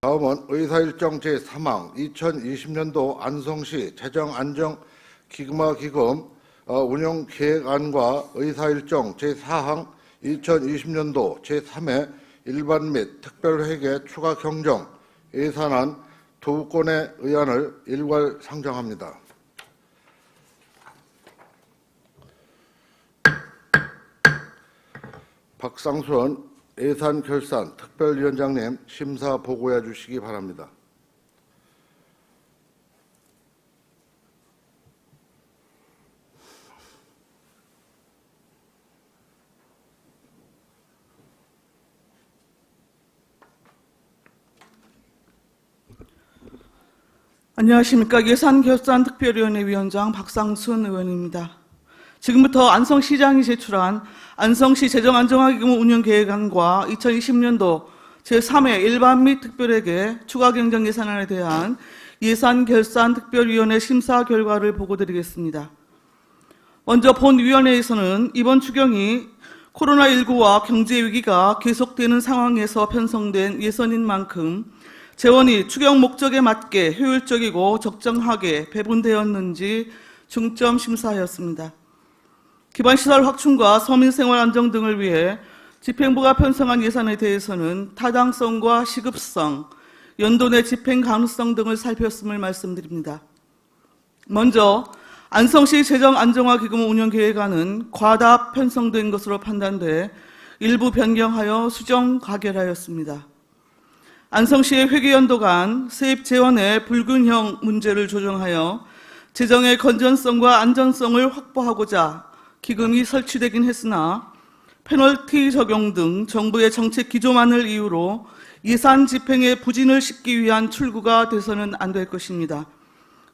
다음은 의사일정 제3항 2020년도 안성시 재정안정기금화기금 운영계획안과 의사일정 제4항 2020년도 제3회 일반 및 특별회계 추가 경정 예산안 두 건의 의안을 일괄 상정합니다. 박상순 예산결산 특별위원장님 심사 보고해 주시기 바랍니다. 안녕하십니까. 예산결산특별위원회 위원장 박상순 의원입니다. 지금부터 안성시장이 제출한 안성시 재정안정화기금 운영계획안과 2020년도 제3회 일반 및 특별회계 추가경정 예산안에 대한 예산결산특별위원회 심사 결과를 보고드리겠습니다. 먼저 본위원회에서는 이번 추경이 코로나19와 경제위기가 계속되는 상황에서 편성된 예산인 만큼 재원이 추경 목적에 맞게 효율적이고 적정하게 배분되었는지 중점 심사하였습니다. 기반시설 확충과 서민생활 안정 등을 위해 집행부가 편성한 예산에 대해서는 타당성과 시급성, 연도 내 집행 가능성 등을 살폈음을 말씀드립니다. 먼저 안성시 재정안정화기금 운영계획안은 과다 편성된 것으로 판단돼 일부 변경하여 수정 가결하였습니다. 안성시의 회계연도 간 세입 재원의 불균형 문제를 조정하여 재정의 건전성과 안전성을 확보하고자 기금이 설치되긴 했으나 페널티 적용 등 정부의 정책 기조만을 이유로 예산 집행에 부진을 싣기 위한 출구가 돼서는 안 될 것입니다.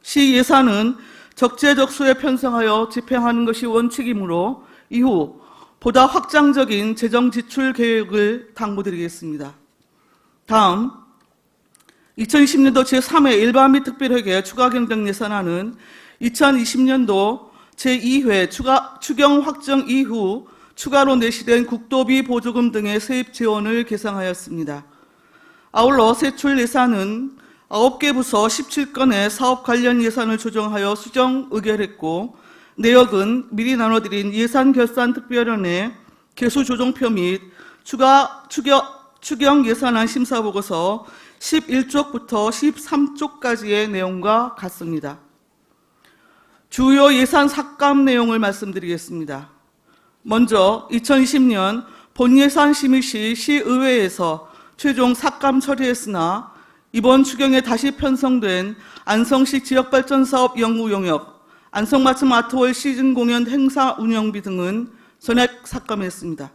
시 예산은 적재적소에 편성하여 집행하는 것이 원칙이므로 이후 보다 확장적인 재정 지출 계획을 당부드리겠습니다. 다음 2020년도 제3회 일반 및 특별회계 추가경정 예산안은 2020년도 제2회 추경 확정 이후 추가로 내시된 국도비 보조금 등의 세입 재원을 계상하였습니다. 아울러 세출 예산은 9개 부서 17건의 사업 관련 예산을 조정하여 수정 의결했고 내역은 미리 나눠드린 예산결산특별위원회 개수조정표 및 추경 예산안 심사보고서 11쪽부터 13쪽까지의 내용과 같습니다. 주요 예산 삭감 내용을 말씀드리겠습니다. 먼저 2020년 본예산 심의 시 시의회에서 최종 삭감 처리했으나 이번 추경에 다시 편성된 안성시 지역발전사업 영구 용역, 안성맞춤 아트월 시즌 공연 행사 운영비 등은 전액 삭감했습니다.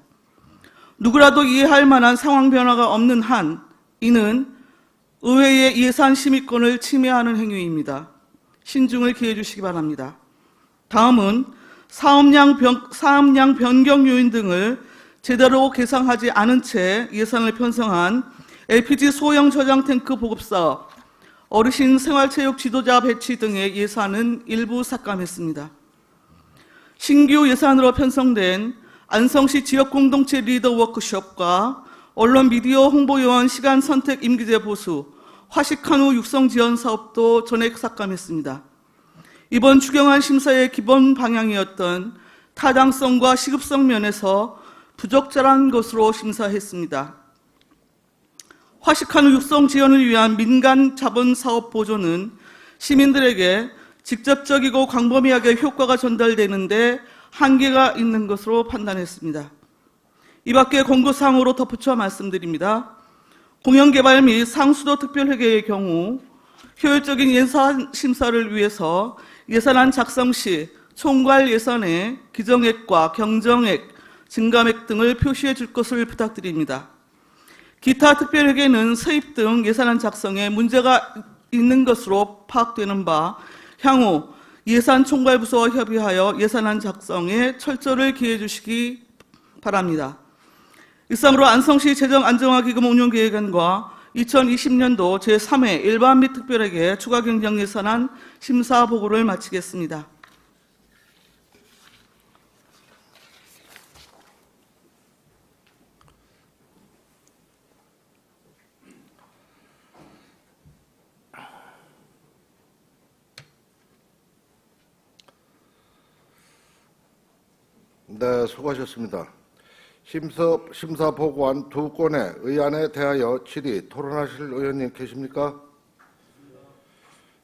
누구라도 이해할 만한 상황 변화가 없는 한 이는 의회의 예산 심의권을 침해하는 행위입니다. 신중을 기해 주시기 바랍니다. 다음은 사업량 변경 요인 등을 제대로 계상하지 않은 채 예산을 편성한 LPG 소형 저장 탱크 보급 사업, 어르신 생활체육 지도자 배치 등의 예산은 일부 삭감했습니다. 신규 예산으로 편성된 안성시 지역공동체 리더 워크숍과 언론 미디어 홍보요원 시간 선택 임기제 보수, 화식한우 육성 지원 사업도 전액 삭감했습니다. 이번 추경안 심사의 기본 방향이었던 타당성과 시급성 면에서 부적절한 것으로 심사했습니다. 화식한우 육성 지원을 위한 민간 자본 사업 보조는 시민들에게 직접적이고 광범위하게 효과가 전달되는데 한계가 있는 것으로 판단했습니다. 이 밖에 공고사항으로 덧붙여 말씀드립니다. 공영개발 및 상수도 특별회계의 경우 효율적인 예산 심사를 위해서 예산안 작성 시 총괄 예산의 기정액과 경정액, 증감액 등을 표시해 줄 것을 부탁드립니다. 기타 특별회계는 세입 등 예산안 작성에 문제가 있는 것으로 파악되는 바 향후 예산 총괄부서와 협의하여 예산안 작성에 철저를 기해 주시기 바랍니다. 이상으로 안성시 재정안정화기금 운영계획안과 2020년도 제3회 일반 및 특별회계 추가경정 예산안 심사 보고를 마치겠습니다. 네, 수고하셨습니다. 심사 보고한 두 건의 의안에 대하여 질의 토론하실 의원님 계십니까?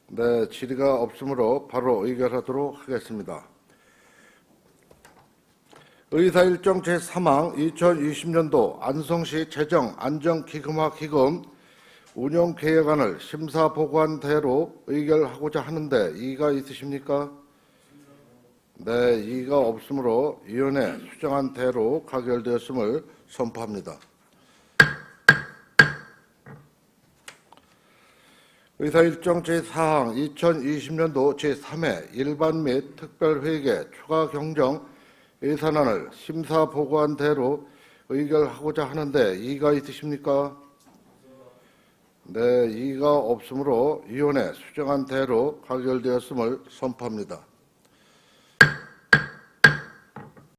네, 질의가 없으므로 바로 의결하도록 하겠습니다. 의사일정 제3항 2020년도 안성시 재정안정기금화기금 운영계획안을 심사보고한 대로 의결하고자 하는데 이의가 있으십니까? 네, 이의가 없으므로 위원회 수정한 대로 가결되었음을 선포합니다. 의사일정 제4항 2020년도 제3회 일반 및 특별회의의 추가 경정 예산안을 심사보고한 대로 의결하고자 하는데 이의가 있으십니까? 네, 이의가 없으므로 위원회 수정한 대로 가결되었음을 선포합니다.